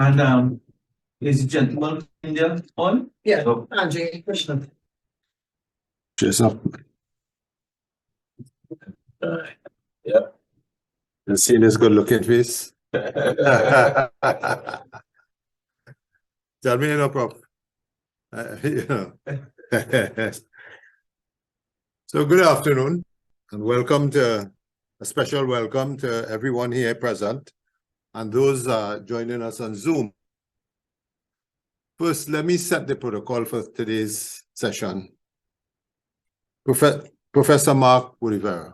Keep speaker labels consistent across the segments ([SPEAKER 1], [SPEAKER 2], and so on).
[SPEAKER 1] And is it gentleman India on?
[SPEAKER 2] Yeah,
[SPEAKER 1] Oh.
[SPEAKER 2] Anjay, Krishna.
[SPEAKER 3] Cheers up. Yeah. You see this good looking face? Tell me no problem. You know. So good afternoon and welcome to a special welcome to everyone here present and those joining us on Zoom. First, let me set the protocol for today's session. Professor Mark Wuddivira,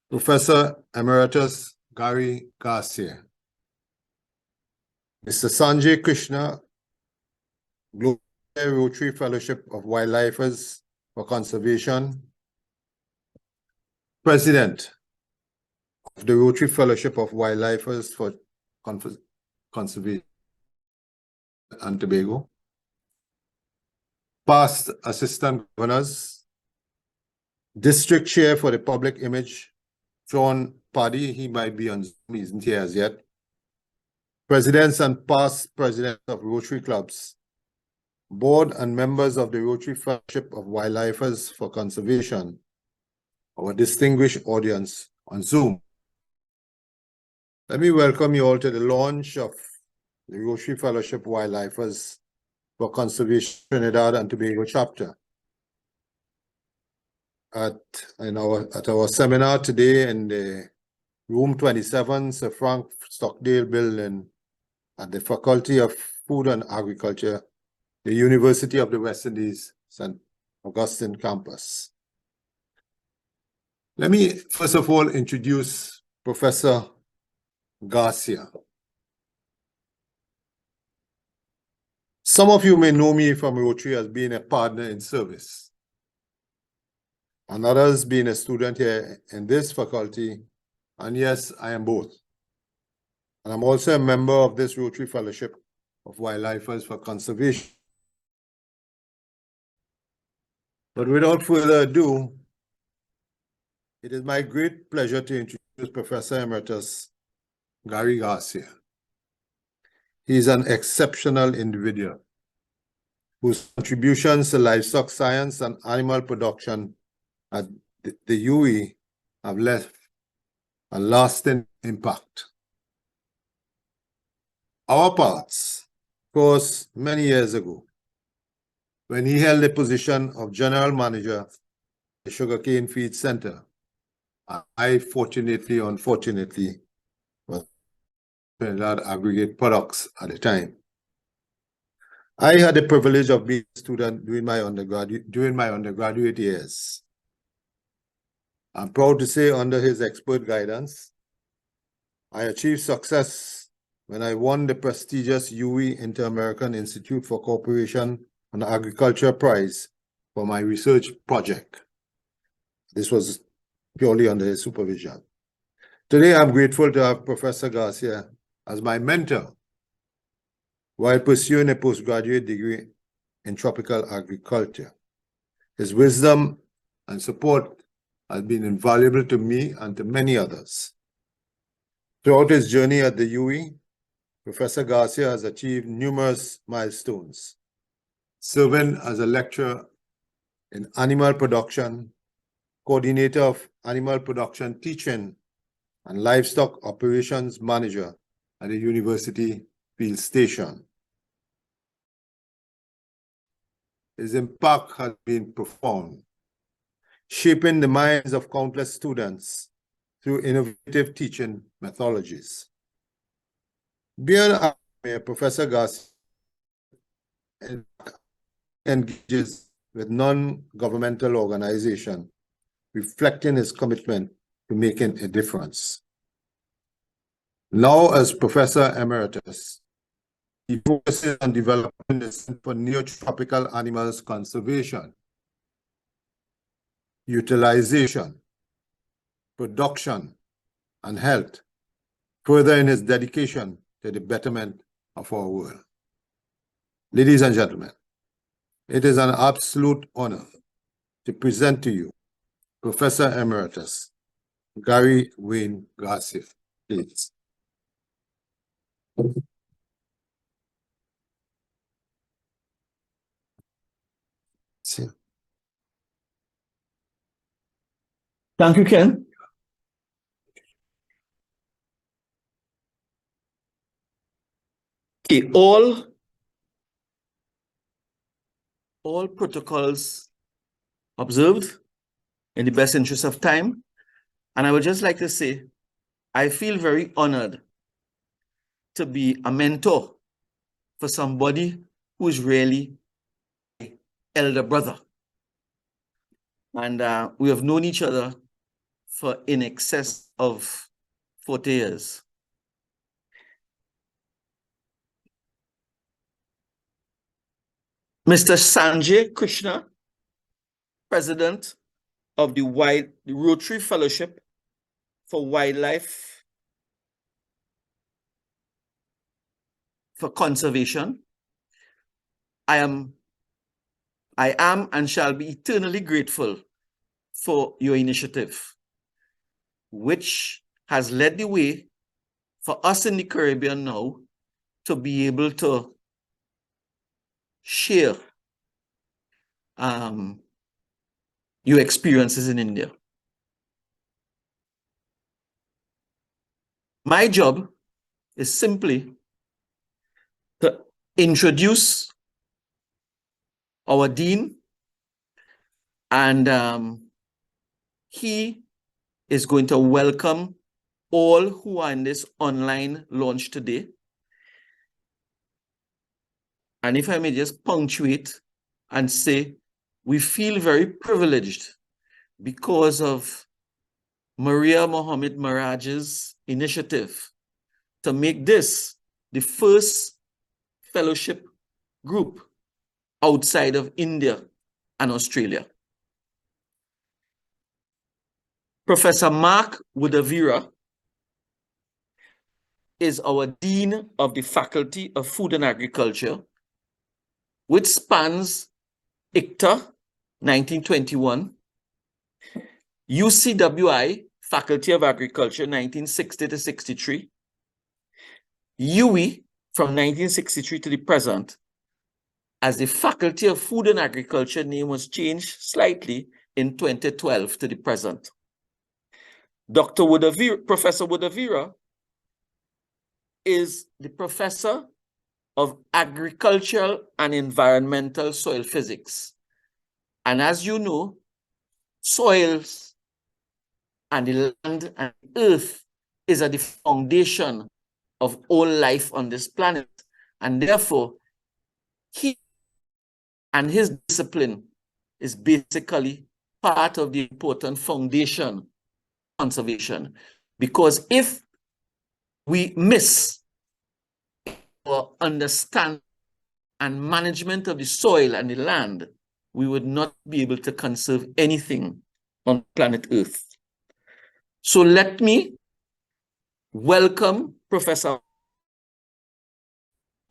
[SPEAKER 3] Professor Emeritus Gary Garcia, Mr. Sanjay Krishna, Global Rotary Fellowship of Wildlifers for Conservation, President of the Rotary Fellowship of Wildlifers for Conservation and Tobago, past Assistant Governors, District Chair for the Public Image, John Paddy, he might be on Zoom, he isn't here as yet, Presidents and past Presidents of Rotary Clubs, Board and members of the Rotary Fellowship of Wildlifers for Conservation, our distinguished audience on Zoom. Let me welcome you all to the launch of the Rotary Fellowship of Wildlifers for Conservation Trinidad and Tobago chapter. At our seminar today in the room 27, Sir Frank Stockdale building at the Faculty of Food and Agriculture, the University of the West Indies, St. Augustine campus. Let me first of all introduce Professor Garcia. Some of you may know me from Rotary as being a partner in service, and others being a student here in this faculty, and yes, I am both. And I'm also a member of this Rotary Fellowship of Wildlifers for Conservation. But without further ado, it is my great pleasure to introduce Professor Emeritus Gary Garcia. He is an exceptional individual whose contributions to livestock science and animal production at the UE have left a lasting impact. Our paths crossed many years ago when he held the position of General Manager of the Sugarcane Feed Center. I unfortunately, was Trinidad Aggregate Products at the time. I had the privilege of being a student during my undergraduate years. I'm proud to say, under his expert guidance, I achieved success when I won the prestigious UE Inter-American Institute for Cooperation on Agriculture Prize for my research project. This was purely under his supervision. Today, I'm grateful to have Professor Garcia as my mentor while pursuing a postgraduate degree in tropical agriculture. His wisdom and support has been invaluable to me and to many others. Throughout his journey at the UE, Professor Garcia has achieved numerous milestones, serving as a lecturer in animal production, coordinator of animal production teaching, and livestock operations manager at the University Field Station. His impact has been profound, shaping the minds of countless students through innovative teaching methodologies. Beyond academia, Professor Garcia engages with non-governmental organizations, reflecting his commitment to making a difference. Now, as Professor Emeritus, he focuses on developing the Center for Neotropical Animals Conservation, Utilization, Production, and Health, further in his dedication to the betterment of our world. Ladies and gentlemen, it is an absolute honor to present to you Professor Emeritus Gary Wayne Garcia. Please. See.
[SPEAKER 1] Thank you, Ken. Okay, all protocols observed in the best interest of time. And I would just like to say, I feel very honored to be a mentor for somebody who is really my elder brother. And we have known each other for in excess of 40 years. Mr. Sanjay Krishna, President of the Rotary Fellowship for Wildlife for Conservation. I am and shall be eternally grateful for your initiative, which has led the way for us in the Caribbean now to be able to share your experiences in India. My job is simply to introduce our dean, and he is going to welcome all who are in this online launch today. And if I may just punctuate and say, we feel very privileged because of Maria Mohammed Maraj's initiative to make this the first fellowship group outside of India and Australia. Professor Mark Wuddivira is our Dean of the Faculty of Food and Agriculture, which spans ICTA 1921, UCWI Faculty of Agriculture 1960 to 63, UWI from 1963 to the present, as the Faculty of Food and Agriculture name was changed slightly in 2012 to the present. Dr. Wuddivira, Professor Wuddivira is the Professor of Agricultural and Environmental Soil Physics. And as you know, soils and the land and the earth is at the foundation of all life on this planet. And therefore, he and his discipline is basically part of the important foundation of conservation. Because if we miss our understanding and management of the soil and the land, we would not be able to conserve anything on planet Earth. So let me welcome Professor,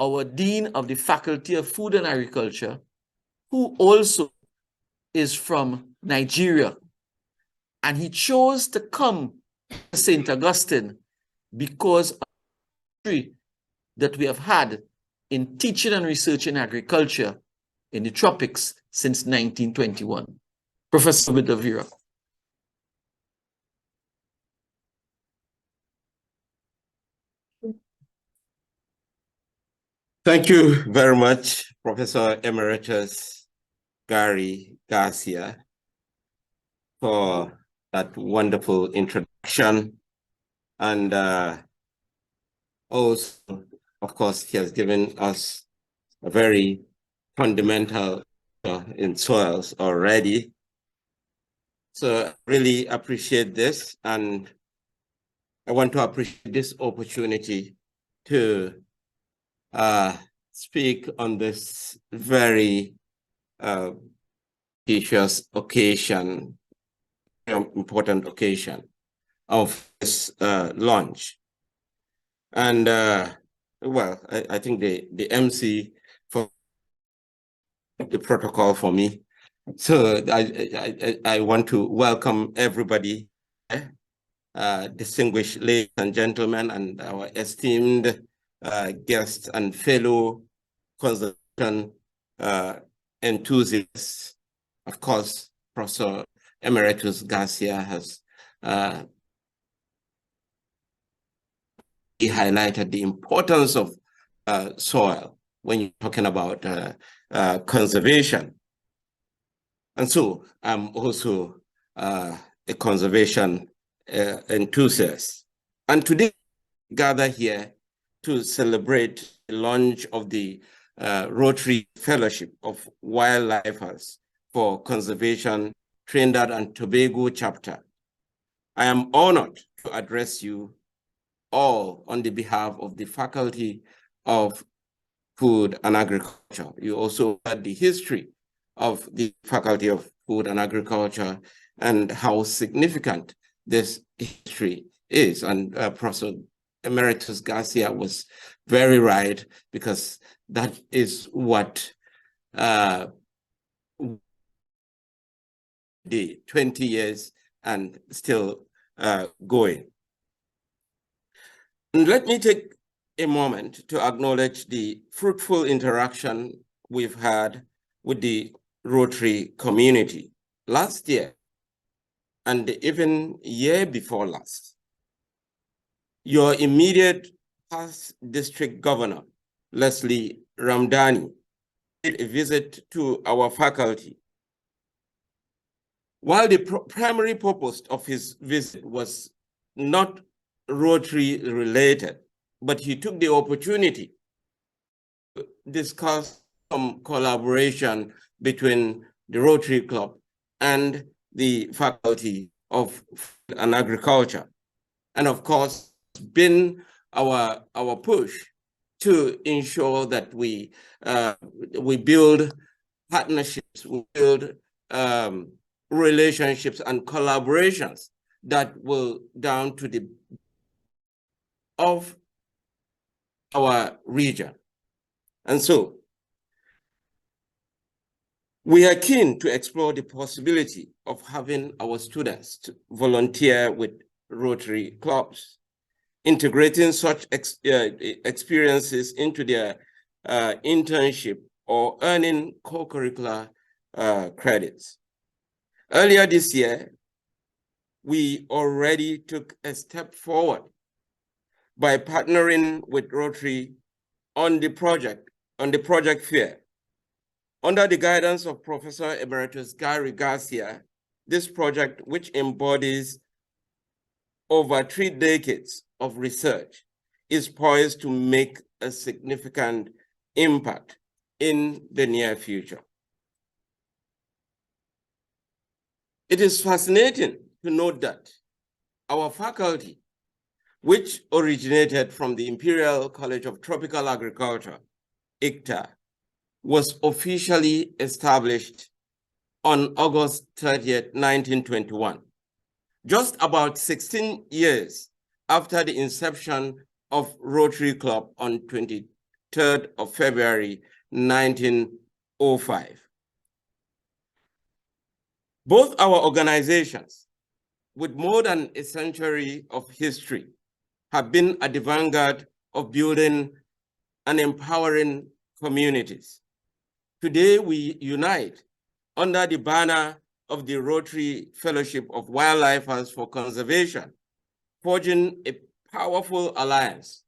[SPEAKER 1] our Dean of the Faculty of Food and Agriculture, who also is from Nigeria. And he chose to come to St. Augustine because of the history that we have had in teaching and research in agriculture in the tropics since 1921. Professor Wuddivira.
[SPEAKER 2] Thank you very much, Professor Emeritus Gary Garcia, for that wonderful introduction. And also, of course, he has given us a very fundamental in soils already. So I really appreciate this, and I want to appreciate this opportunity to speak on this very precious occasion, important occasion of this launch. And well, I think the MC for the protocol for me. So I want to welcome everybody, distinguished ladies and gentlemen, and our esteemed guests and fellow conservation enthusiasts. Of course, Professor Emeritus Garcia has he highlighted the importance of soil when you're talking about conservation. And so I'm also a conservation enthusiast. And today, gather here to celebrate the launch of the Rotary Fellowship of Wildlifers for Conservation Trinidad and Tobago chapter. I am honored to address you all on the behalf of the Faculty of Food and Agriculture. You also heard the history of the Faculty of Food and Agriculture and how significant this history is. And Professor Emeritus Garcia was very right, because that is what the 20 years and still going. And let me take a moment to acknowledge the fruitful interaction we've had with the Rotary community last year and even year before last. Your immediate past district governor, Leslie Ramdhanny, paid a visit to our faculty. While the primary purpose of his visit was not Rotary-related, but he took the opportunity to discuss some collaboration between the Rotary Club and the Faculty of Food and Agriculture. And of course, it's been our push to ensure that we build partnerships, we build relationships and collaborations that will down to the of our region. And so we are keen to explore the possibility of having our students to volunteer with Rotary clubs, integrating such experiences into their internship or earning co-curricular credits. Earlier this year, we already took a step forward by partnering with Rotary on the project fair. Under the guidance of Professor Emeritus Gary Garcia, this project, which embodies over 3 decades of research, is poised to make a significant impact in the near future. It is fascinating to note that our faculty, which originated from the Imperial College of Tropical Agriculture, ICTA, was officially established on August 30th, 1921, just about 16 years after the inception of Rotary Club on 23rd of February, 1905. Both our organizations, with more than a century of history, have been at the vanguard of building and empowering communities. Today, we unite under the banner of the Rotary Fellowship of Wildlifers for Conservation, forging a powerful alliance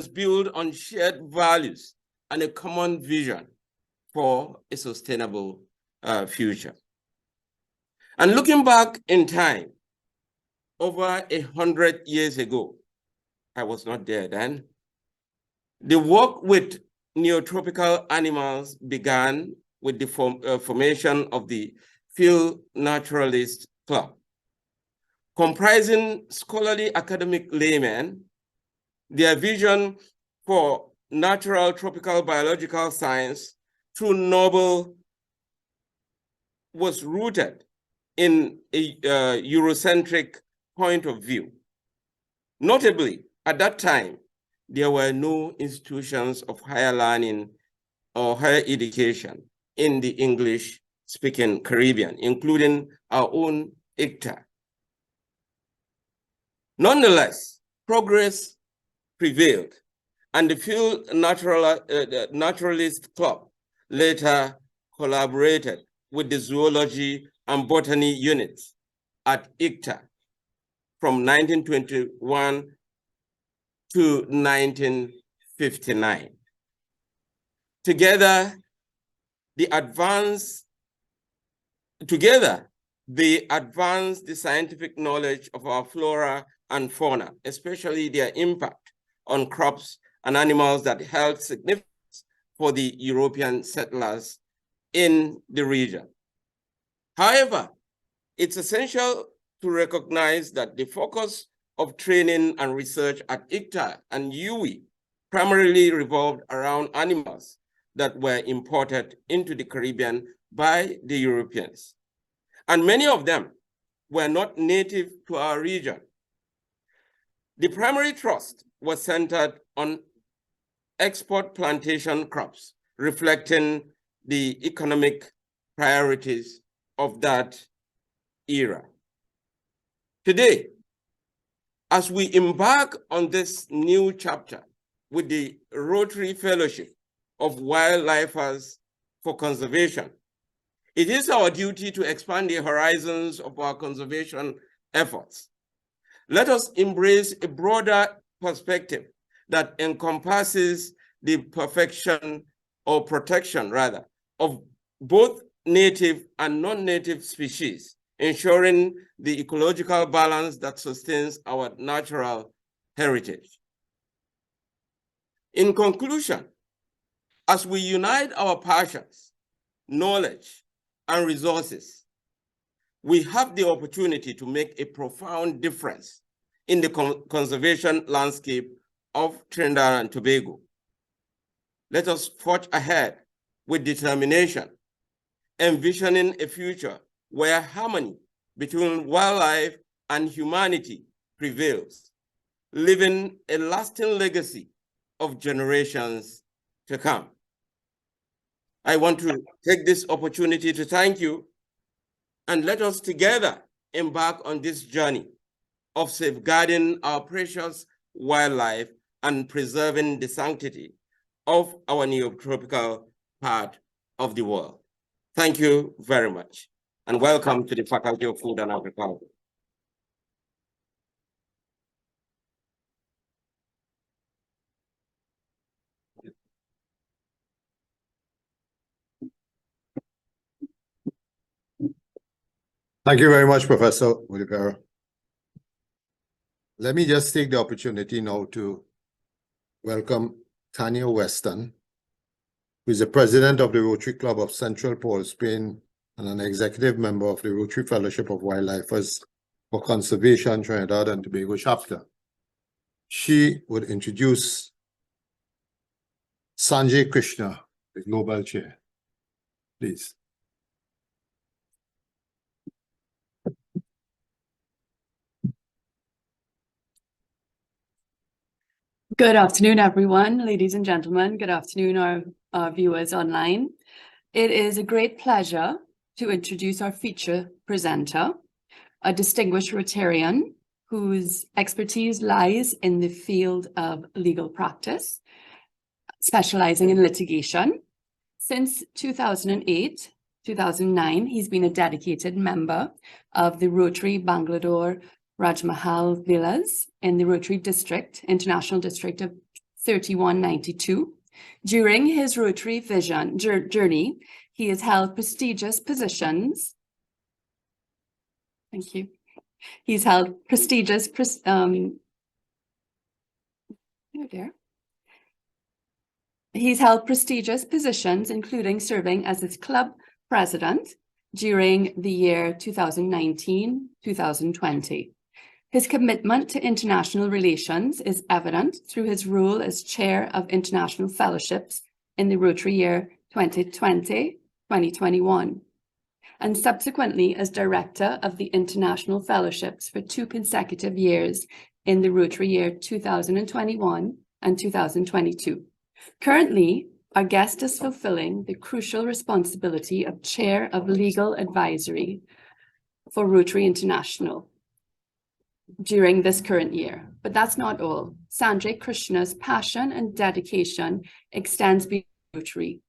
[SPEAKER 2] built on shared values and a common vision for a sustainable future. And looking back in time, over 100 years ago, I was not there then, the work with neotropical animals began with the formation of the Field Naturalist Club, comprising scholarly academic laymen. Their vision for natural tropical biological science through noble was rooted in a Eurocentric point of view. Notably, at that time, there were no institutions of higher learning or higher education in the English-speaking Caribbean, including our own ICTA. Nonetheless, progress prevailed, and the Field Naturalist Club later collaborated with the zoology and botany units at ICTA from 1921 to 1959. Together, they advanced the scientific knowledge of our flora and fauna, especially their impact on crops and animals that held significance for the European settlers in the region. However, it's essential to recognize that the focus of training and research at ICTA and UWI primarily revolved around animals that were imported into the Caribbean by the Europeans. And many of them were not native to our region. The primary thrust was centered on export plantation crops, reflecting the economic priorities of that era. Today, as we embark on this new chapter with the Rotary Fellowship of Wildlifers for Conservation, it is our duty to expand the horizons of our conservation efforts. Let us embrace a broader perspective that encompasses the protection of both native and non-native species, ensuring the ecological balance that sustains our natural heritage. In conclusion, as we unite our passions, knowledge, and resources, we have the opportunity to make a profound difference in the conservation landscape of Trinidad and Tobago. Let us forge ahead with determination, envisioning a future where harmony between wildlife and humanity prevails, leaving a lasting legacy of generations to come. I want to take this opportunity to thank you, and let us together embark on this journey of safeguarding our precious wildlife and preserving the sanctity of our neotropical part of the world. Thank you very much, and welcome to the Faculty of Food and Agriculture.
[SPEAKER 3] Thank you very much, Professor Wuddivira. Let me just take the opportunity now to welcome Tanya Weston, who is the president of the Rotary Club of Central Port Spain and an executive member of the Rotary Fellowship of Wildlifers for Conservation Trinidad and Tobago chapter. She would introduce Sanjay Krishna, the global chair. Please.
[SPEAKER 4] Good afternoon, everyone, ladies and gentlemen. Good afternoon, our viewers online. It is a great pleasure to introduce our feature presenter, a distinguished Rotarian whose expertise lies in the field of legal practice, specializing in litigation. Since 2008-2009, he's been a dedicated member of the Rotary Bangalore Rajmahal Villas in the Rotary District, International District of 3192. During his Rotary vision journey, he has held prestigious positions. Thank you. He's held prestigious He's held prestigious positions, including serving as its club president during the year 2019-2020. His commitment to international relations is evident through his role as chair of international fellowships in the Rotary year 2020-2021, and subsequently as director of the international fellowships for 2 consecutive years in the Rotary year 2021 and 2022. Currently, our guest is fulfilling the crucial responsibility of chair of legal advisory for Rotary International. during this current year. But that's not all. Sanjay Krishna's passion and dedication extends beyond Rotary.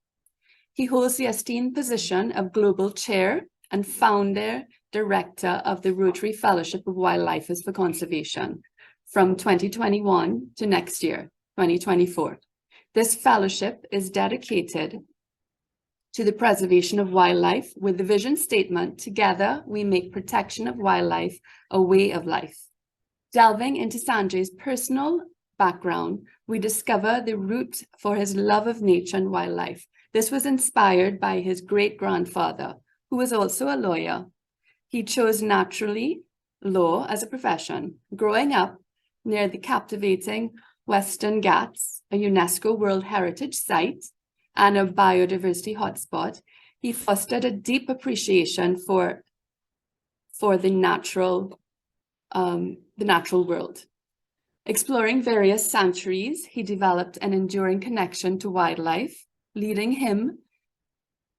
[SPEAKER 4] He holds the esteemed position of Global Chair and Founder Director of the Rotary Fellowship of Wildlifers for Conservation from 2021 to next year, 2024. This fellowship is dedicated to the preservation of wildlife with the vision statement, "Together we make protection of wildlife a way of life." Delving into Sanjay's personal background, we discover the root for his love of nature and wildlife. This was inspired by his great-grandfather, who was also a lawyer. He chose naturally law as a profession. Growing up near the captivating Western Ghats, a UNESCO World Heritage Site and a biodiversity hotspot, he fostered a deep appreciation for the natural world. Exploring various sanctuaries, he developed an enduring connection to wildlife, leading him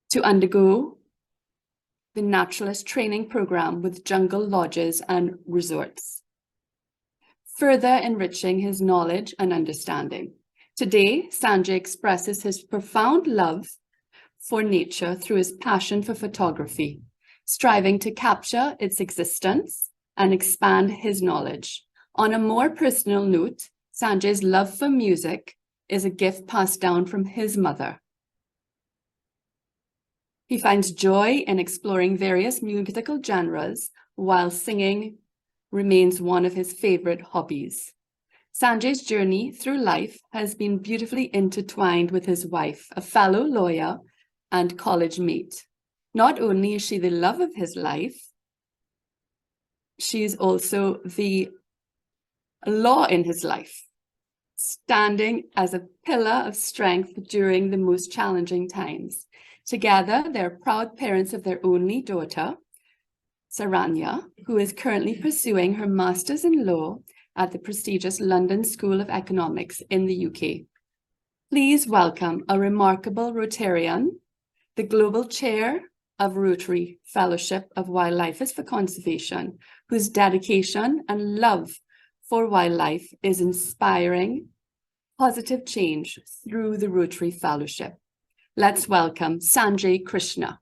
[SPEAKER 4] to undergo the naturalist training program with jungle lodges and resorts, further enriching his knowledge and understanding. Today, Sanjay expresses his profound love for nature through his passion for photography, striving to capture its existence and expand his knowledge. On a more personal note, Sanjay's love for music is a gift passed down from his mother. He finds joy in exploring various musical genres, while singing remains one of his favorite hobbies. Sanjay's journey through life has been beautifully intertwined with his wife, a fellow lawyer and college mate. Not only is she the love of his life, she is also the law in his life, standing as a pillar of strength during the most challenging times. Together, they're proud parents of their only daughter, Saranya, who is currently pursuing her master's in law at the prestigious London School of Economics in the UK. Please welcome a remarkable Rotarian, the Global Chair of Rotary Fellowship of Wildlifers for Conservation, whose dedication and love for wildlife is inspiring positive change through the Rotary Fellowship. Let's welcome Sanjay Krishna.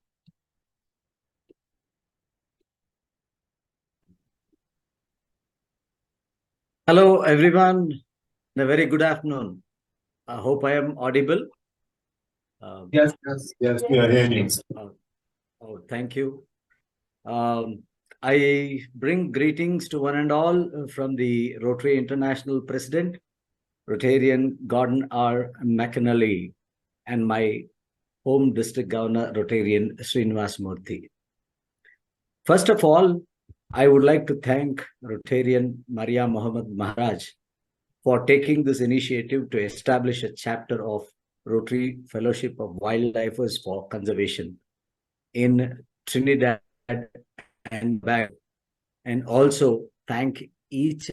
[SPEAKER 5] Hello, everyone. A very good afternoon. I hope I am audible.
[SPEAKER 3] Yes, we are hearing you.
[SPEAKER 5] Thank you. I bring greetings to one and all from the Rotary International President, Rotarian Gordon R. McAnally, and my home district governor, Rotarian Srinivas Murthy. First of all, I would like to thank Rotarian Maria Muhammad Maharaj for taking this initiative to establish a chapter of Rotary Fellowship of Wildlifers for Conservation in Trinidad and Tobago, and also thank each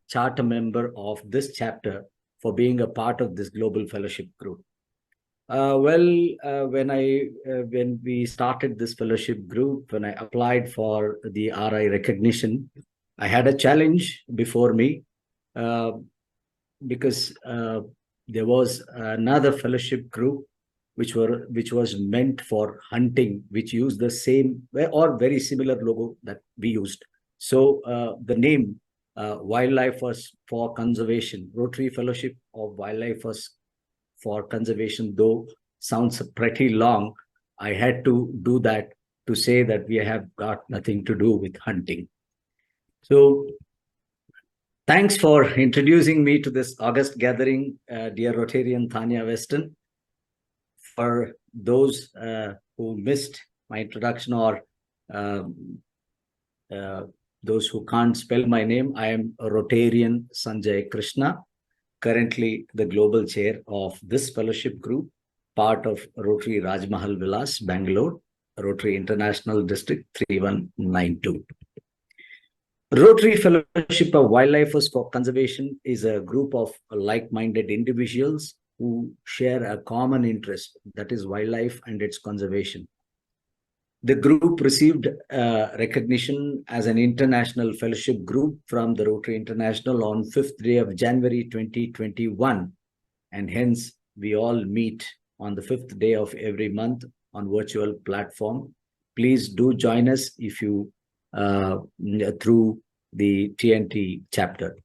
[SPEAKER 5] charter member of this chapter for being a part of this global fellowship group. When we started this fellowship group, when I applied for the RI recognition, I had a challenge before me because there was another fellowship group which was meant for hunting, which used the same or very similar logo that we used. So the name Wildlifers for Conservation, Rotary Fellowship of Wildlifers for Conservation, though sounds pretty long, I had to do that to say that we have got nothing to do with hunting. So thanks for introducing me to this August gathering, dear Rotarian Tanya Weston. For those who missed my introduction or those who can't spell my name, I am Rotarian Sanjay Krishna, currently the global chair of this fellowship group, part of Rotary Rajmahal Vilas, Bangalore, Rotary International District 3192. Rotary Fellowship of Wildlifers for Conservation is a group of like-minded individuals who share a common interest, that is wildlife and its conservation. The group received recognition as an international fellowship group from the Rotary International on 5th day of January 2021. And hence, we all meet on the 5th day of every month on virtual platform. Please do join us if you through the TNT chapter.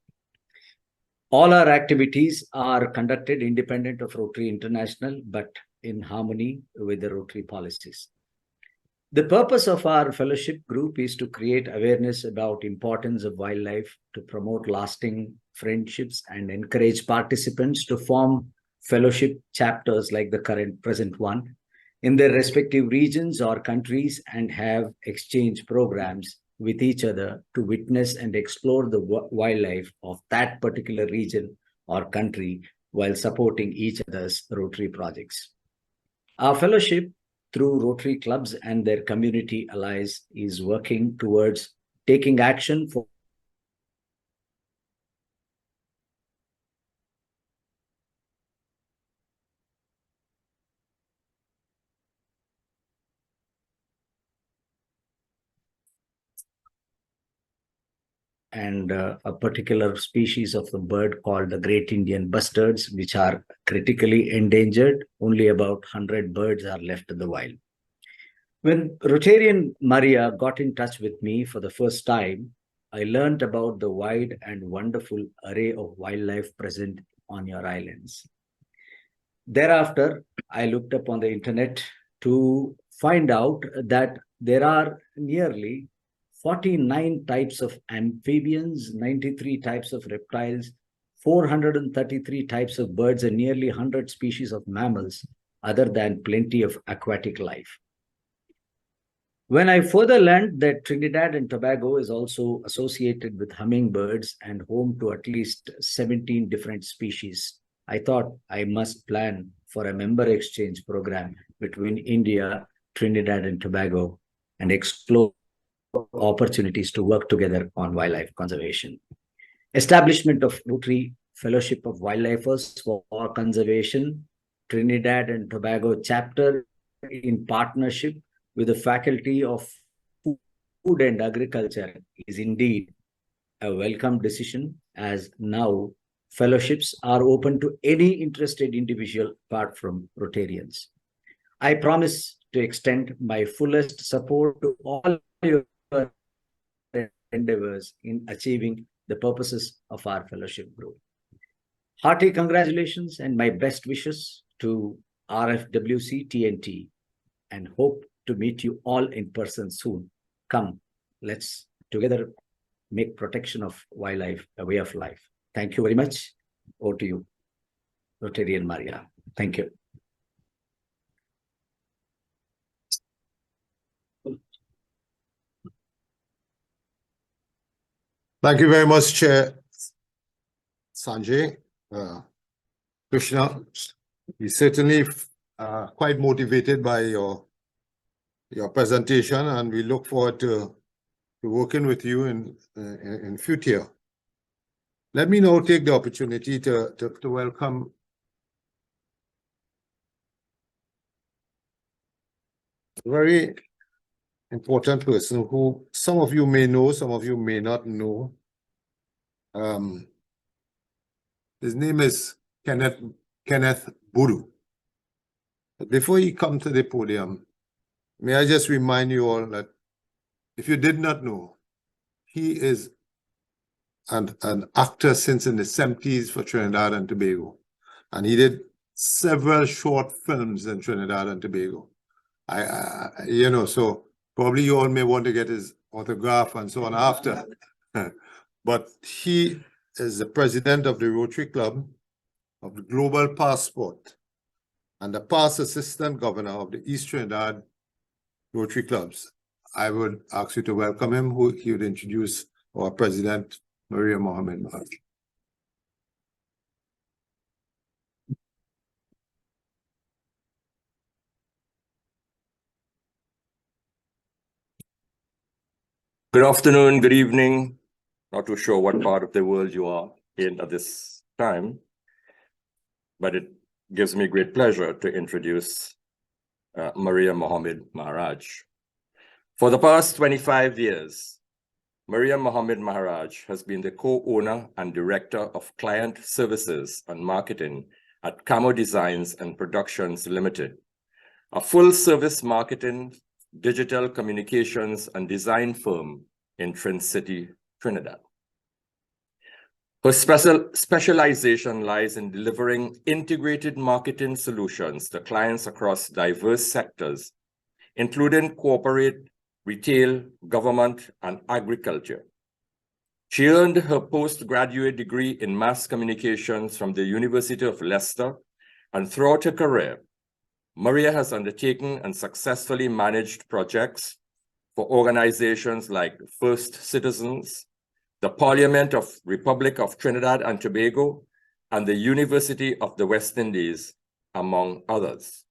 [SPEAKER 5] All our activities are conducted independent of Rotary International, but in harmony with the Rotary policies. The purpose of our fellowship group is to create awareness about importance of wildlife, to promote lasting friendships and encourage participants to form fellowship chapters like the present one in their respective regions or countries, and have exchange programs with each other to witness and explore the wildlife of that particular region or country while supporting each other's Rotary projects. Our fellowship through Rotary clubs and their community allies is working towards taking action for and a particular species of the bird called the Great Indian Bustards, which are critically endangered. Only about 100 birds are left in the wild. When Rotarian Maria got in touch with me for the first time, I learned about the wide and wonderful array of wildlife present on your islands. Thereafter, I looked up on the internet to find out that there are nearly 49 types of amphibians, 93 types of reptiles, 433 types of birds, and nearly 100 species of mammals, other than plenty of aquatic life. When I further learned that Trinidad and Tobago is also associated with hummingbirds and home to at least 17 different species, I thought I must plan for a member exchange program between India, Trinidad and Tobago, and explore opportunities to work together on wildlife conservation. Establishment of Rotary Fellowship of Wildlifers for Conservation, Trinidad and Tobago chapter in partnership with the Faculty of Food and Agriculture is indeed a welcome decision, as now fellowships are open to any interested individual apart from Rotarians. I promise to extend my fullest support to all your endeavors in achieving the purposes of our fellowship group. Hearty congratulations and my best wishes to RFWC TNT, and hope to meet you all in person soon. Come, let's together make protection of wildlife a way of life. Thank you very much. Over to you, Rotarian Maria. Thank you.
[SPEAKER 3] Thank you very much, Chair Sanjay. Krishna, we certainly quite motivated by your presentation, and we look forward to working with you in future. Let me now take the opportunity to welcome a very important person who some of you may know, some of you may not know. His name is Kenneth Buru. But before he comes to the podium, may I just remind you all that if you did not know, he is an actor since in the 70s for Trinidad and Tobago. And he did several short films in Trinidad and Tobago. You know, so probably you all may want to get his autograph and so on after. But he is the president of the Rotary Club of the Global Passport and the past assistant governor of the East Trinidad Rotary Clubs. I would ask you to welcome him, who he would introduce our president, Maria Mohammed Maharaj.
[SPEAKER 6] Good afternoon, good evening. Not too sure what part of the world you are in at this time, but it gives me great pleasure to introduce Maria Mohammed Maharaj. For the past 25 years, Maria Mohammed Maharaj has been the co-owner and director of client services and marketing at Camo Designs and Productions Limited, a full-service marketing, digital communications, and design firm in Trin City, Trinidad. Her specialization lies in delivering integrated marketing solutions to clients across diverse sectors, including corporate, retail, government, and agriculture. She earned her postgraduate degree in mass communications from the University of Leicester, and throughout her career, Maria has undertaken and successfully managed projects for organizations like First Citizens, the Parliament of Republic of Trinidad and Tobago, and the University of the West Indies, among others.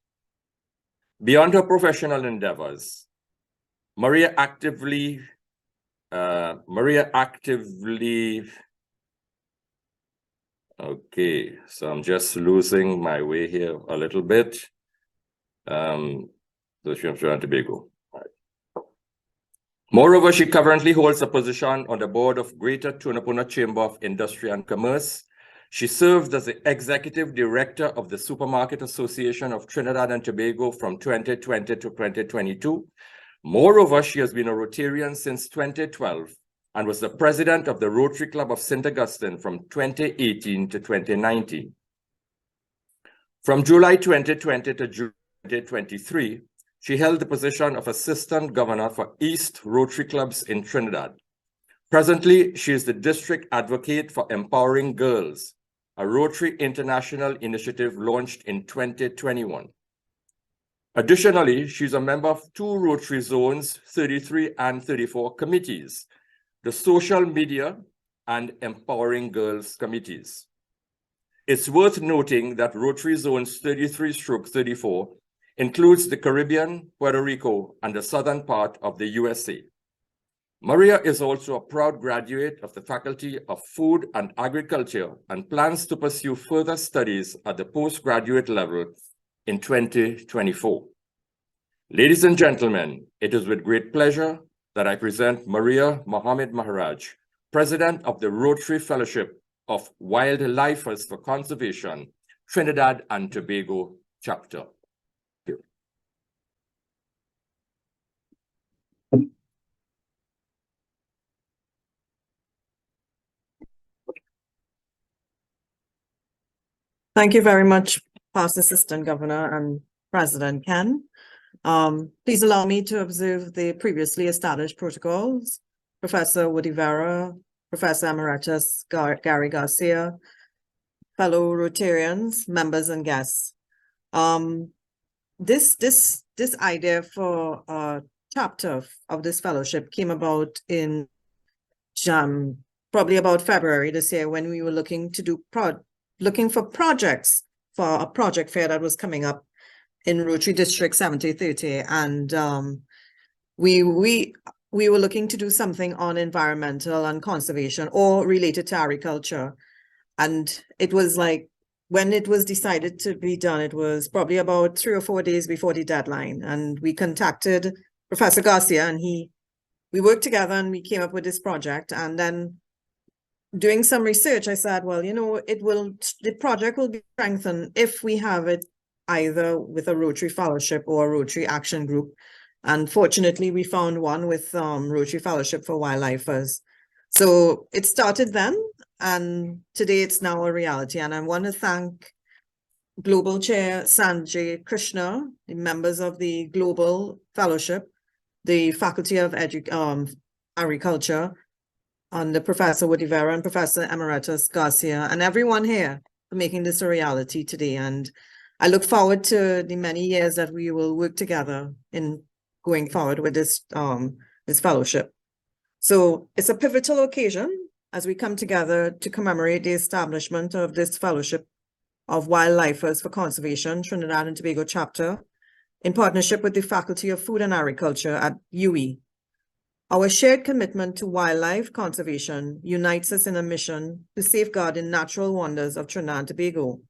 [SPEAKER 6] Beyond her professional endeavors, Maria actively, okay, so I'm just losing my way here a little bit. So Trinidad and Tobago. Moreover, she currently holds a position on the board of Greater Tunapuna Chamber of Industry and Commerce. She served as the executive director of the Supermarket Association of Trinidad and Tobago from 2020 to 2022. Moreover, she has been a Rotarian since 2012 and was the president of the Rotary Club of St. Augustine from 2018 to 2019. From July 2020 to June 2023, she held the position of Assistant Governor for East Rotary Clubs in Trinidad. Presently, she is the District Advocate for Empowering Girls, a Rotary International initiative launched in 2021. Additionally, she's a member of two Rotary Zones 33 and 34 committees, the Social Media and Empowering Girls committees. It's worth noting that Rotary Zones 33/34 includes the Caribbean, Puerto Rico, and the southern part of the USA. Maria is also a proud graduate of the Faculty of Food and Agriculture and plans to pursue further studies at the postgraduate level in 2024. Ladies and gentlemen, it is with great pleasure that I present Maria Mohammed Maharaj, President of the Rotary Fellowship of Wildlifers for Conservation, Trinidad and Tobago Chapter.
[SPEAKER 7] Thank you very much, Past Assistant Governor and President Ken. Please allow me to observe the previously established protocols. Professor Wuddivira, Professor Emeritus Gary Garcia, fellow Rotarians, members and guests. This idea for a chapter of this fellowship came about in probably about February this year, when we were looking for projects for a project fair that was coming up in Rotary District 7030, and we were looking to do something on environmental and conservation or related to agriculture. And it was like, when it was decided to be done, it was probably about 3 or 4 days before the deadline, and we contacted Professor Garcia, and we worked together and we came up with this project. And then doing some research, I said, well, the project will be strengthened if we have it either with a Rotary Fellowship or a Rotary Action Group. And fortunately, we found one with Rotary Fellowship for Wildlifers. So it started then, and today it's now a reality. And I want to thank Global Chair Sanjay Krishna, the members of the Global Fellowship, the Faculty of Agriculture, and the Professor Wuddivira and Professor Emeritus Garcia, and everyone here for making this a reality today. And I look forward to the many years that we will work together in going forward with this fellowship. So it's a pivotal occasion as we come together to commemorate the establishment of this Fellowship of Wildlifers for Conservation, Trinidad and Tobago Chapter, in partnership with the Faculty of Food and Agriculture at UE. Our shared commitment to wildlife conservation unites us in a mission to safeguard the natural wonders of Trinidad and Tobago.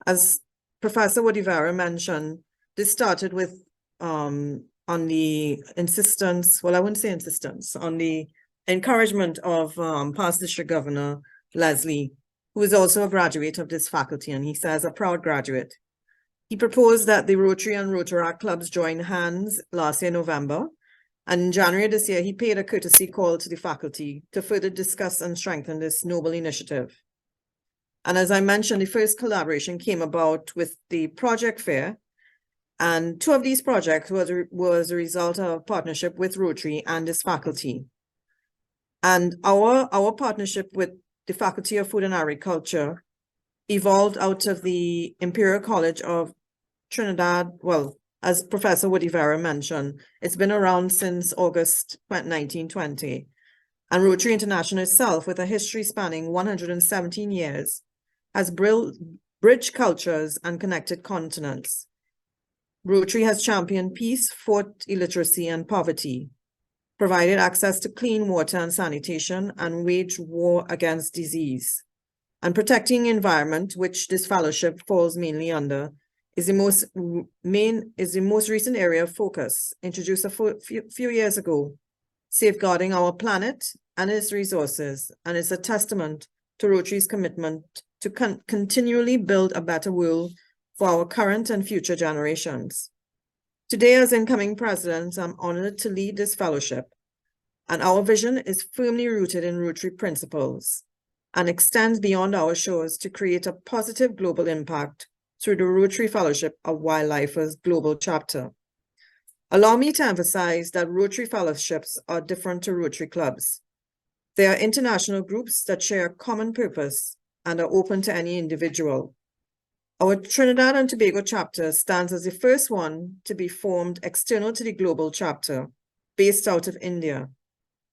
[SPEAKER 7] As Professor Wuddivira mentioned, this started with insistence, well, I wouldn't say insistence, on the encouragement of past district governor Leslie, who is also a graduate of this faculty, and he says a proud graduate. He proposed that the Rotary and Rotaract clubs join hands last year, November, and in January this year, he paid a courtesy call to the faculty to further discuss and strengthen this noble initiative. And as I mentioned, the first collaboration came about with the project fair, and two of these projects was a result of a partnership with Rotary and its faculty. And our partnership with the Faculty of Food and Agriculture evolved out of the Imperial College of Trinidad. Well, as Professor Wuddivira mentioned, it's been around since August 1920. And Rotary International itself, with a history spanning 117 years, has bridged cultures and connected continents. Rotary has championed peace, fought illiteracy and poverty, provided access to clean water and sanitation, and waged war against disease. And protecting the environment, which this fellowship falls mainly under, is the most recent area of focus, introduced a few years ago, safeguarding our planet and its resources, and it's a testament to Rotary's commitment to continually build a better world for our current and future generations. Today, as incoming president, I'm honored to lead this fellowship, and our vision is firmly rooted in Rotary principles and extends beyond our shores to create a positive global impact through the Rotary Fellowship of Wildlifers Global Chapter. Allow me to emphasize that Rotary Fellowships are different to Rotary clubs. They are international groups that share a common purpose and are open to any individual. Our Trinidad and Tobago chapter stands as the first one to be formed external to the global chapter, based out of India.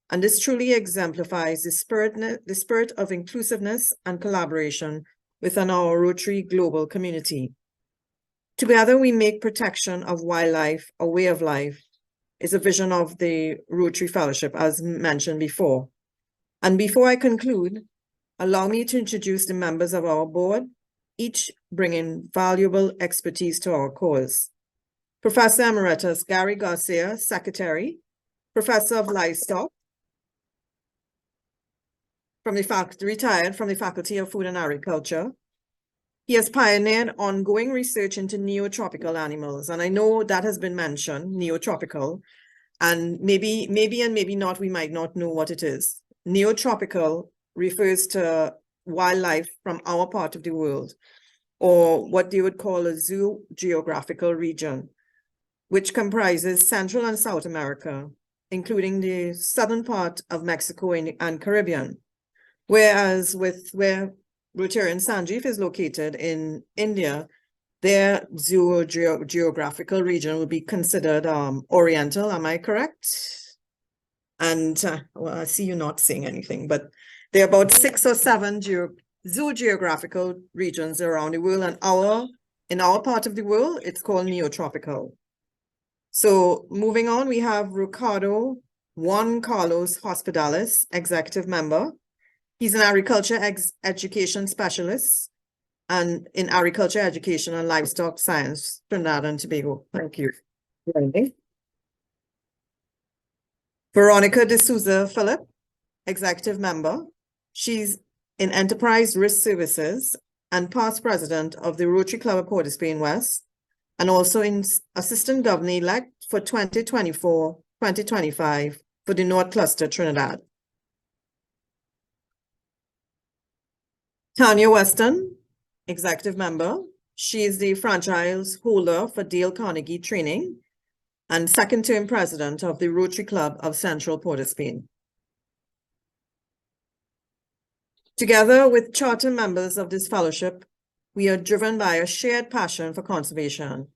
[SPEAKER 7] And this truly exemplifies the spirit of inclusiveness and collaboration within our Rotary global community. Together, we make protection of wildlife a way of life, is a vision of the Rotary Fellowship, as mentioned before. And before I conclude, allow me to introduce the members of our board, each bringing valuable expertise to our cause. Professor Emeritus Gary Garcia, Secretary, Professor of Livestock, retired from the Faculty of Food and Agriculture. He has pioneered ongoing research into neotropical animals, and I know that has been mentioned, neotropical, and maybe and maybe not, we might not know what it is. Neotropical refers to wildlife from our part of the world, or what they would call a zoogeographical region, which comprises Central and South America, including the southern part of Mexico and Caribbean. Whereas where Rotarian Sanjeev is located in India, their zoogeographical region would be considered Oriental, am I correct? And well, I see you not saying anything, but there are about 6 or 7 zoogeographical regions around the world, and in our part of the world, it's called neotropical. So moving on, we have Ricardo Juan Carlos Hospitalis, executive member. He's an agriculture education specialist and in agriculture education and livestock science, Trinidad and Tobago. Thank you. Veronica de Souza Philip, executive member. She's in Enterprise Risk Services and past president of the Rotary Club of Port of Spain West, and also in assistant governor-elect for 2024-2025 for the North Cluster, Trinidad. Tanya Weston, executive member. She is the franchise holder for Dale Carnegie Training and second term president of the Rotary Club of Central Port of Spain. Together with charter members of this fellowship, we are driven by a shared passion for conservation.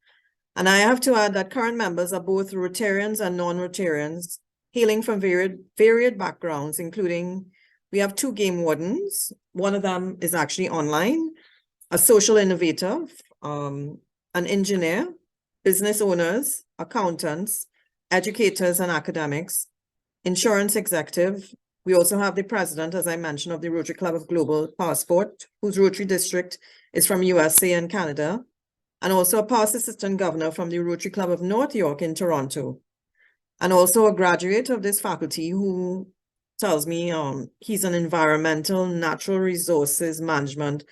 [SPEAKER 7] And I have to add that current members are both Rotarians and non-Rotarians, hailing from varied backgrounds, including we have 2 game wardens. One of them is actually online, a social innovator, an engineer, business owners, accountants, educators and academics, insurance executive. We also have the president, as I mentioned, of the Rotary Club of Global Passport, whose Rotary district is from USA and Canada, and also a past assistant governor from the Rotary Club of North York in Toronto. and also a graduate of this faculty who tells me he's an environmental, natural resources management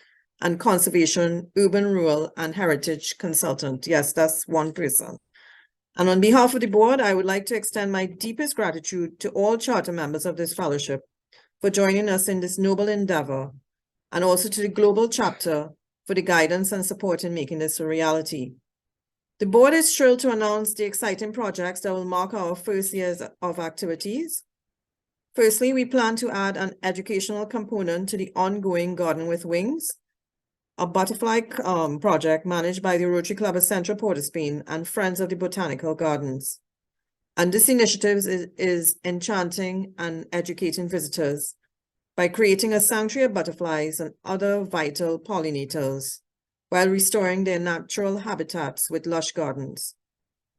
[SPEAKER 7] and conservation, urban, rural, and heritage consultant. Yes, that's one person. And on behalf of the board, I would like to extend my deepest gratitude to all charter members of this fellowship for joining us in this noble endeavor, and also to the global chapter for the guidance and support in making this a reality. The board is thrilled to announce the exciting projects that will mark our first years of activities. Firstly, we plan to add an educational component to the ongoing Garden with Wings, a butterfly project managed by the Rotary Club of Central Port of Spain and Friends of the Botanical Gardens. And this initiative is enchanting and educating visitors by creating a sanctuary of butterflies and other vital pollinators while restoring their natural habitats with lush gardens.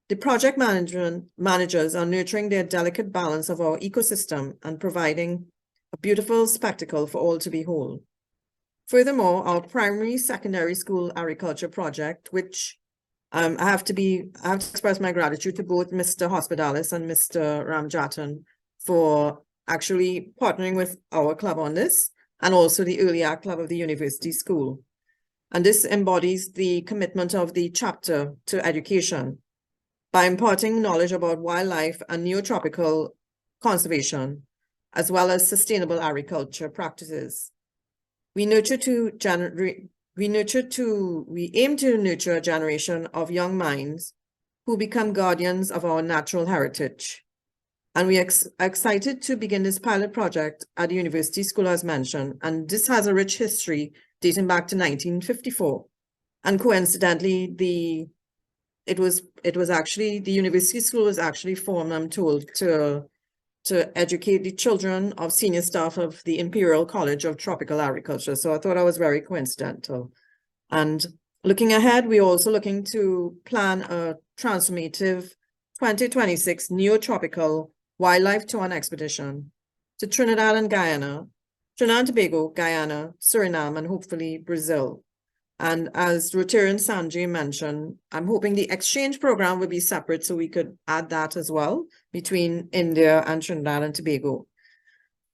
[SPEAKER 7] The project managers are nurturing their delicate balance of our ecosystem and providing a beautiful spectacle for all to behold. Furthermore, our primary secondary school agriculture project, which I have to express my gratitude to both Mr. Hospitalis and Mr. Ramdhanny for actually partnering with our club on this, and also the Early Art Club of the University School. And this embodies the commitment of the chapter to education by imparting knowledge about wildlife and neotropical conservation, as well as sustainable agriculture practices. We aim to nurture a generation of young minds who become guardians of our natural heritage. And we are excited to begin this pilot project at the University School as mentioned, and this has a rich history dating back to 1954. And coincidentally, the University School was actually formed, I'm told, to educate the children of senior staff of the Imperial College of Tropical Agriculture. So I thought that was very coincidental. And looking ahead, we're also looking to plan a transformative 2026 neotropical wildlife tour and expedition to Trinidad and Tobago, Guyana, Suriname, and hopefully Brazil. And as Rotarian Sanjay mentioned, I'm hoping the exchange program will be separate so we could add that as well between India and Trinidad and Tobago.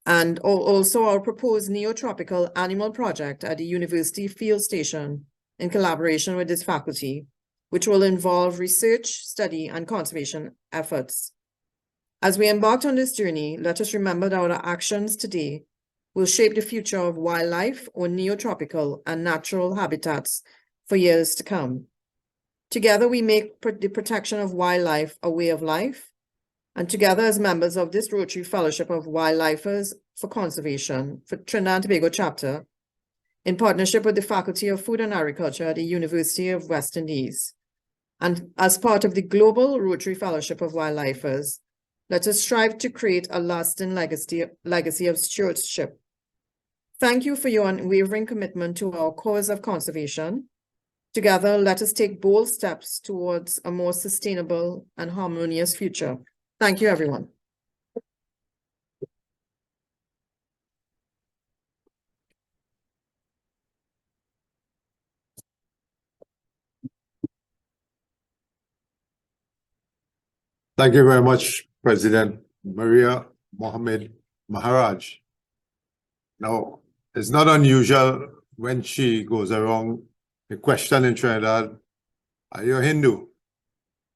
[SPEAKER 7] And also our proposed neotropical animal project at the University Field Station in collaboration with this faculty, which will involve research, study, and conservation efforts. As we embark on this journey, let us remember that our actions today will shape the future of wildlife or neotropical and natural habitats for years to come. Together, we make the protection of wildlife a way of life, and together as members of this Rotary Fellowship of Wildlifers for Conservation for Trinidad and Tobago chapter, in partnership with the Faculty of Food and Agriculture at the University of West Indies, and as part of the Global Rotary Fellowship of Wildlifers, let us strive to create a lasting legacy of stewardship. Thank you for your unwavering commitment to our cause of conservation. Together, let us take bold steps towards a more sustainable and harmonious future. Thank you, everyone.
[SPEAKER 3] Thank you very much, President Maria Mohammed Maharaj. Now, it's not unusual when she goes around the question in Trinidad, are you a Hindu?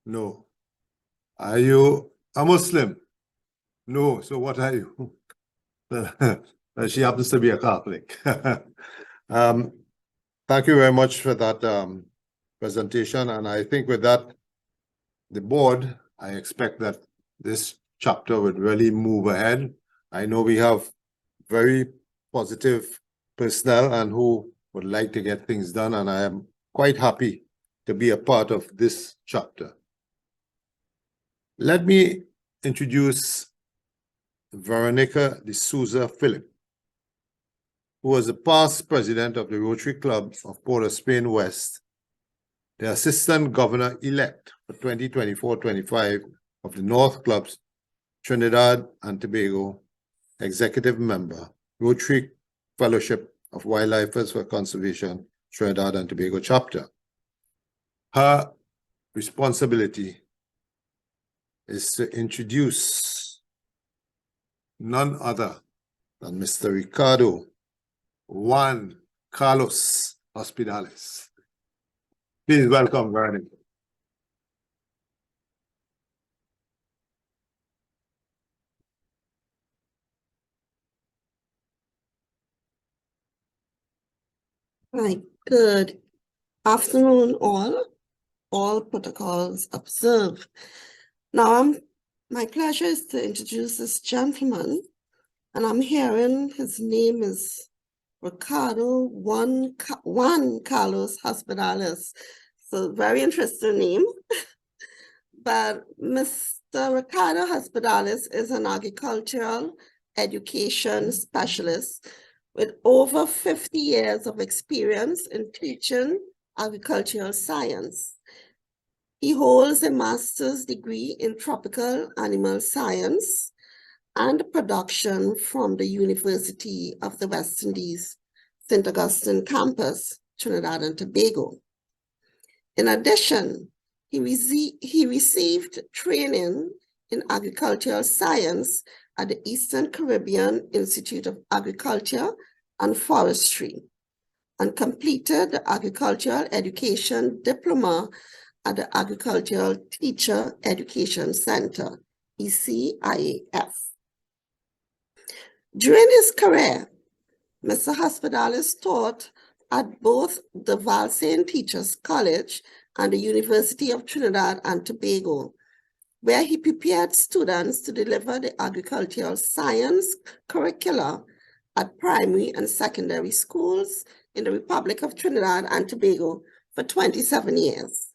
[SPEAKER 3] No. Are you a Muslim? No. So what are you? She happens to be a Catholic. Thank you very much for that presentation. And I think with that, the board, I expect that this chapter would really move ahead. I know we have very positive personnel and who would like to get things done, and I am quite happy to be a part of this chapter. Let me introduce Veronica de Souza Philip, who was the past president of the Rotary Club of Port of Spain West, the assistant governor-elect for 2024-25 of the North Club's Trinidad and Tobago executive member, Rotary Fellowship of Wildlifers for Conservation, Trinidad and Tobago chapter. Her responsibility is to introduce none other than Mr. Ricardo Juan Carlos Hospitales. Please welcome Vernon.
[SPEAKER 8] Right, good afternoon all protocols observed. Now my pleasure is to introduce this gentleman, and I'm hearing his name is Ricardo Juan Carlos Hospitales. So very interesting name. But Mr. Ricardo Hospitales is an agricultural education specialist with over 50 years of experience in teaching agricultural science. He holds a master's degree in tropical animal science and production from the University of the West Indies, St. Augustine campus, Trinidad and Tobago. In addition, he received training in agricultural science at the Eastern Caribbean Institute of Agriculture and Forestry, and completed the Agricultural Education Diploma at the Agricultural Teacher Education Center, ECIAF. During his career, Mr. Hospitales taught at both the Valsayn Teachers College and the University of Trinidad and Tobago, where he prepared students to deliver the agricultural science curricula at primary and secondary schools in the Republic of Trinidad and Tobago for 27 years.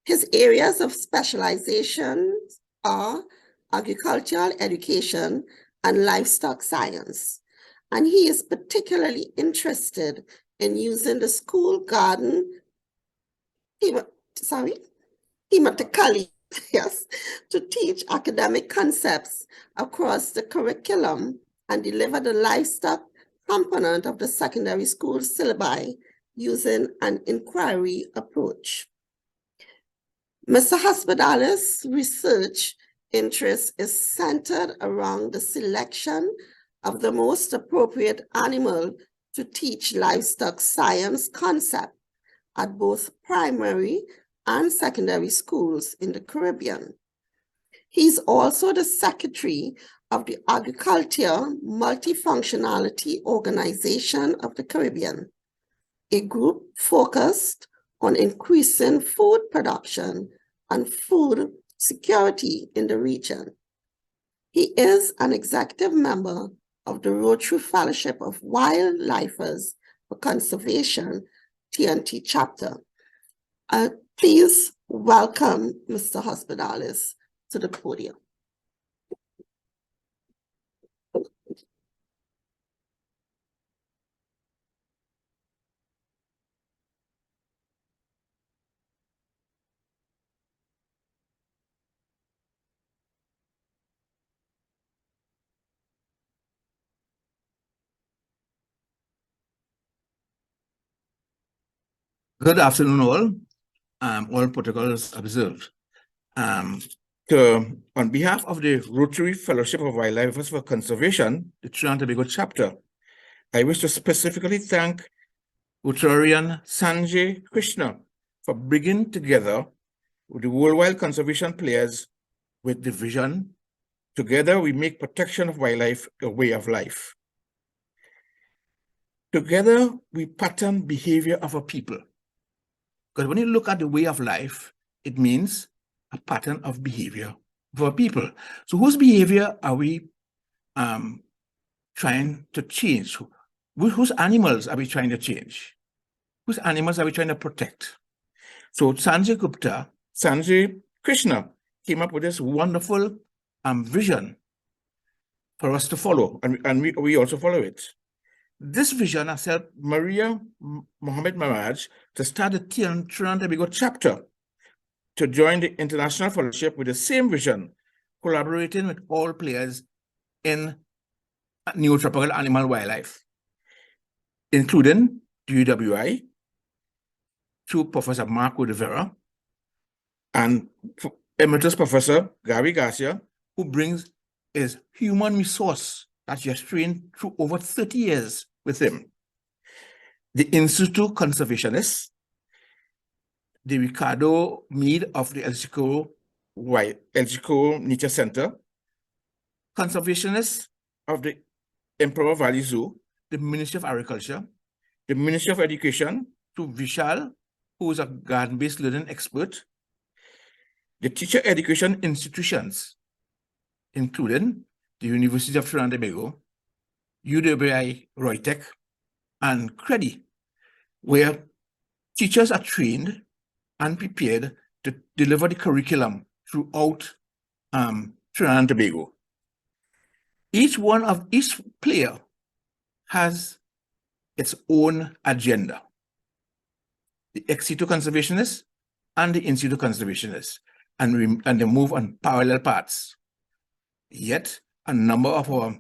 [SPEAKER 8] His areas of specialization are agricultural education and livestock science, and he is particularly interested in using the school garden thematically, yes, to teach academic concepts across the curriculum and deliver the livestock component of the secondary school syllabi using an inquiry approach. Mr. Hospitales' research interest is centered around the selection of the most appropriate animal to teach livestock science concept at both primary and secondary schools in the Caribbean. He's also the secretary of the Agriculture Multifunctionality Organization of the Caribbean, a group focused on increasing food production and food security in the region. He is an executive member of the Rotary Fellowship of Wildlifers for Conservation, TNT chapter. Please welcome Mr. Hospitales to the podium.
[SPEAKER 9] Good afternoon, all protocols observed. On behalf of the Rotary Fellowship of Wildlifers for Conservation, the Trinidad and Tobago chapter, I wish to specifically thank Rotarian Sanjay Krishna for bringing together the worldwide conservation players with the vision. Together, we make protection of wildlife a way of life. Together, we pattern behavior of a people. Because when you look at the way of life, it means a pattern of behavior for people. So whose behavior are we trying to change? Whose animals are we trying to change? Whose animals are we trying to protect? So Sanjay Krishna came up with this wonderful vision for us to follow, and we also follow it. This vision has helped Maria Mohammed Maraj to start the Trinidad and Tobago chapter to join the International Fellowship with the same vision, collaborating with all players in neotropical animal wildlife, including the UWI, through Professor Mark Wuddivira, and Emeritus Professor Gary Garcia, who brings his human resource that he has trained through over 30 years with him. The in-situ conservationists, the Ricardo Mead of the El Chico Nature Center, conservationists of the Emperor Valley Zoo, the Ministry of Agriculture, the Ministry of Education, to Vishal, who is a garden-based learning expert, the teacher education institutions, including the University of Trinidad and Tobago, UWI Roytech, and CREDI, where teachers are trained and prepared to deliver the curriculum throughout Trinidad and Tobago. Each player has its own agenda. The ex-situ conservationists and the in-situ conservationists, and they move on parallel paths. Yet, a number of our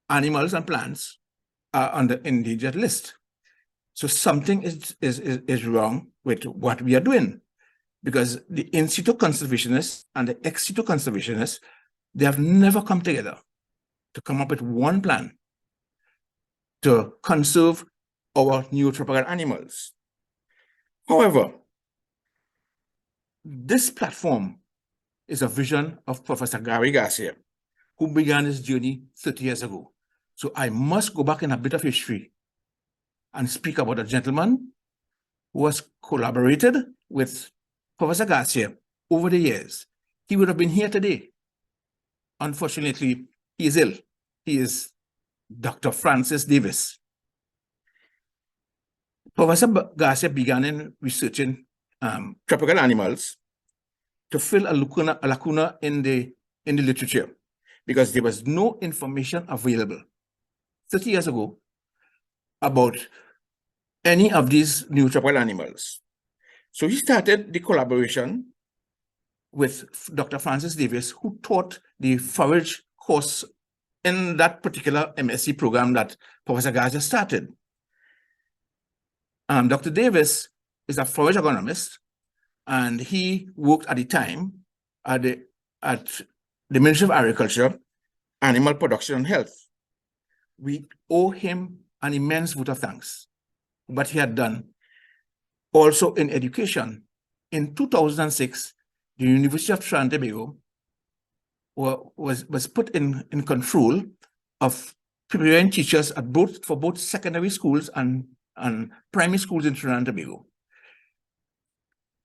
[SPEAKER 9] animals and plants are on the endangered list. So something is wrong with what we are doing, because the in-situ conservationists and the ex-situ conservationists, they have never come together to come up with one plan to conserve our neotropical animals. However, this platform is a vision of Professor Gary Garcia, who began his journey 30 years ago. So I must go back in a bit of history and speak about a gentleman who has collaborated with Professor Garcia over the years. He would have been here today. Unfortunately, he is ill. He is Dr. Francis Davis. Professor Garcia began in researching tropical animals to fill a lacuna in the literature, because there was no information available 30 years ago about any of these new tropical animals. So he started the collaboration with Dr. Francis Davis, who taught the forage course in that particular MSc program that Professor Garcia started. Dr. Davis is a forage agronomist, and he worked at the time at the Ministry of Agriculture, Animal Production and Health. We owe him an immense vote of thanks for what he had done. Also in education, in 2006, the University of Trinidad and Tobago was put in control of preparing teachers for both secondary schools and primary schools in Trinidad and Tobago.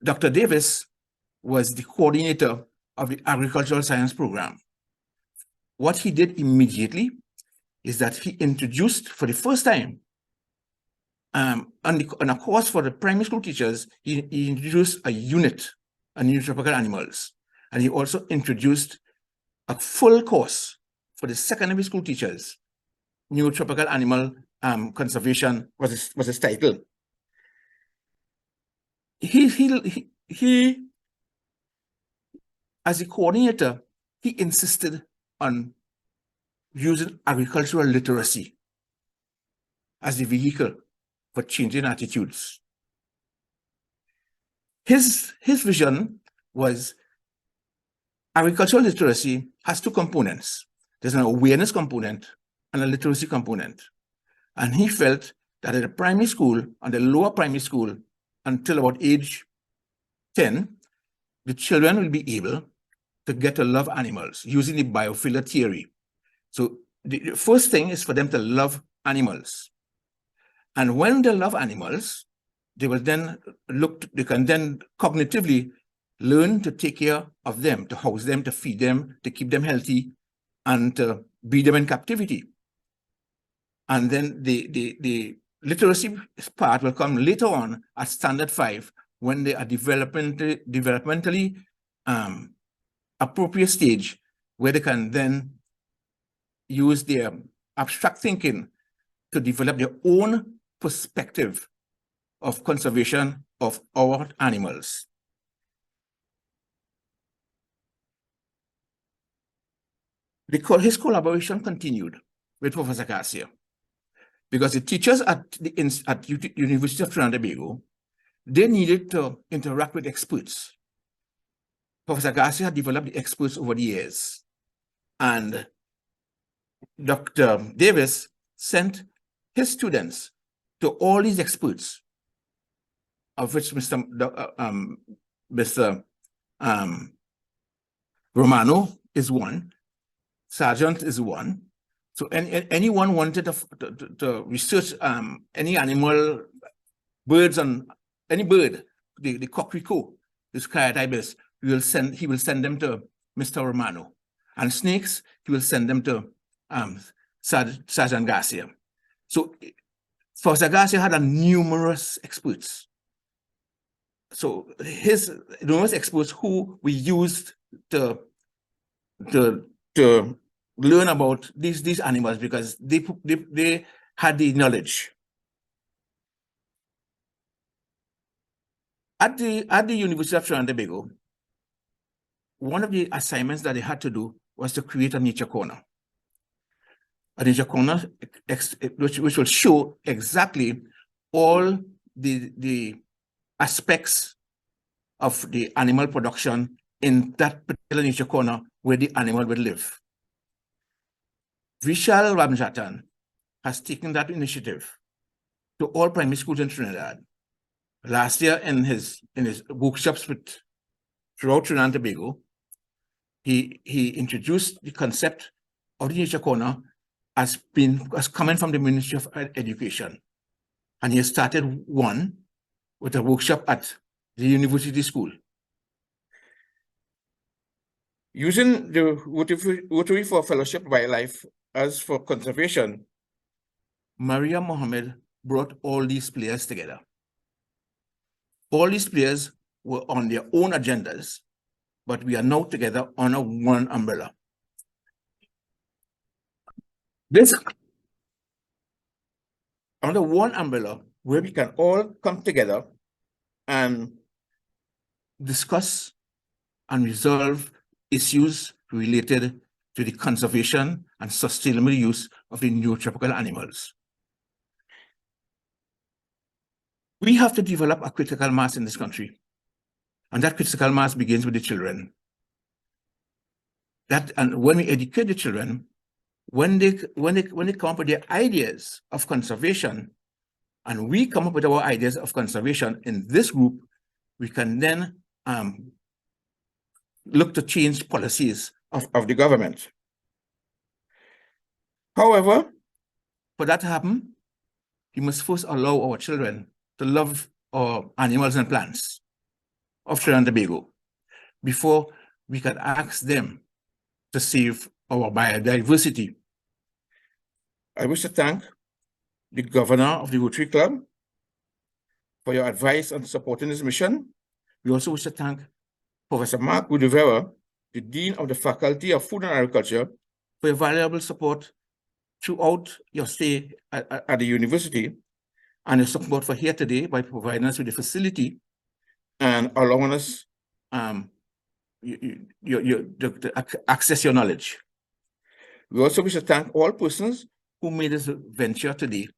[SPEAKER 9] Dr. Davis was the coordinator of the agricultural science program. What he did immediately is that he introduced, for the first time, on a course for the primary school teachers, he introduced a unit on neotropical animals. And he also introduced a full course for the secondary school teachers. Neotropical animal conservation was his title. He, as a coordinator, he insisted on using agricultural literacy as the vehicle for changing attitudes. His vision was agricultural literacy has two components. There's an awareness component and a literacy component. And he felt that at the primary school and the lower primary school, until about age 10, the children will be able to get to love animals using the biophilia theory. So the first thing is for them to love animals. And when they love animals, they will then they can then cognitively learn to take care of them, to house them, to feed them, to keep them healthy, and to breed them in captivity. And then the literacy part will come later on at standard 5, when they are developmentally appropriate stage, where they can then use their abstract thinking to develop their own perspective of conservation of our animals. His collaboration continued with Professor Garcia, because the teachers at the University of Trinidad and Tobago, they needed to interact with experts. Professor Garcia had developed the experts over the years, and Dr. Davis sent his students to all these experts, of which Mr. Romano is one, Sargent is one. So anyone wanted to research any animal, birds on any bird, the coquelicot, this Cariatibus, he will send them to Mr. Romano. And snakes, he will send them to Sergeant Garcia. So Professor Garcia had a numerous experts. So his numerous experts who we used to learn about these animals because they had the knowledge. At the University of Trinidad and Tobago, one of the assignments that they had to do was to create a nature corner. A nature corner which will show exactly all the aspects of the animal production in that particular nature corner where the animal will live. Vishal Ramdhanny has taken that initiative to all primary schools in Trinidad. Last year in his workshops throughout Trinidad and Tobago, he introduced the concept of the nature corner as coming from the Ministry of Education. And he has started one with a workshop at the university school. Using the Rotary Fellowship of Wildlife as for conservation, Maria Mohammed brought all these players together. All these players were on their own agendas, but we are now together under one umbrella. This under one umbrella where we can all come together and discuss and resolve issues related to the conservation and sustainable use of the neotropical animals. We have to develop a critical mass in this country, and that critical mass begins with the children. And when we educate the children, when they come up with their ideas of conservation, and we come up with our ideas of conservation in this group, we can then look to change policies of the government. However, for that to happen, we must first allow our children to love our animals and plants of Trinidad and Tobago before we can ask them to save our biodiversity. I wish to thank the governor of the Rotary Club for your advice on supporting this mission. We also wish to thank Professor Mark Wuddivira, the Dean of the Faculty of Food and Agriculture, for your valuable support throughout your stay at the university and your support for here today by providing us with the facility and allowing us to access your knowledge. We also wish to thank all persons who made this venture today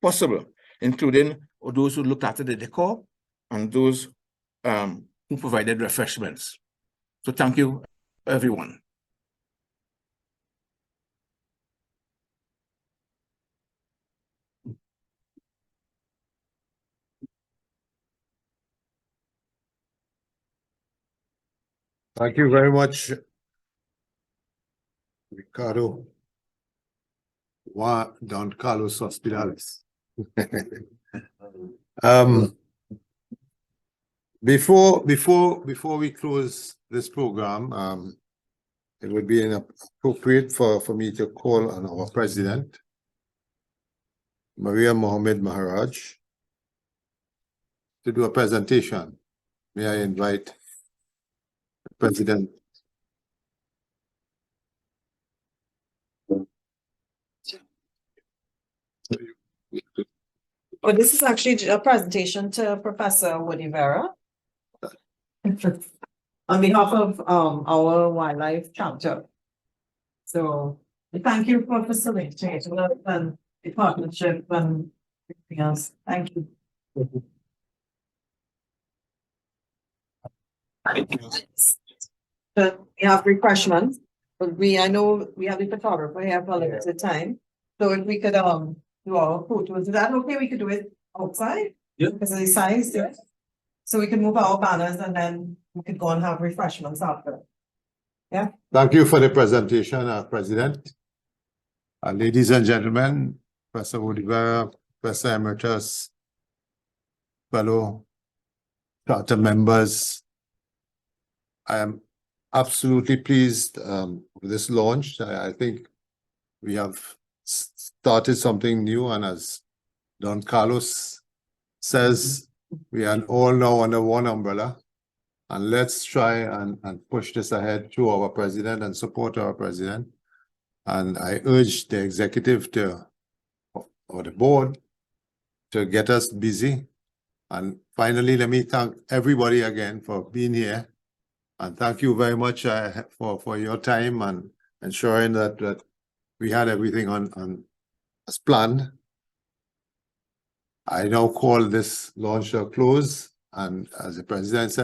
[SPEAKER 9] possible, including those who looked after the decor and those who provided refreshments. So thank you, everyone.
[SPEAKER 3] Thank you very much, Ricardo. Don Carlos Hospitales. Before we close this program, it would be inappropriate for me to call on our president, Maria Mohammed Maharaj, to do a presentation. May I invite the president?
[SPEAKER 7] Oh, this is actually a presentation to Professor Wuddivira on behalf of our wildlife chapter. So thank you for facilitating that and the partnership and everything else. Thank you. we have refreshments, but I know we have the photographer here for a limited time. So if we could, do our photos, is that okay? We could do it outside?
[SPEAKER 6] Yeah.
[SPEAKER 7] Because of the size, yeah. So we can move our banners and then we could go and have refreshments after.
[SPEAKER 3] Thank you for the presentation, President. Ladies and gentlemen, Professor Wuddivira, Professor Emeritus, fellow charter members, I am absolutely pleased with this launch. I think we have started something new, and as Don Carlos says, we are all now under one umbrella. And let's try and push this ahead through our president and support our president. And I urge the executive or the board to get us busy. And finally, let me thank everybody again for being here. And thank you very much for your time and ensuring that we had everything on as planned. I now call this launch a close. And as the president said,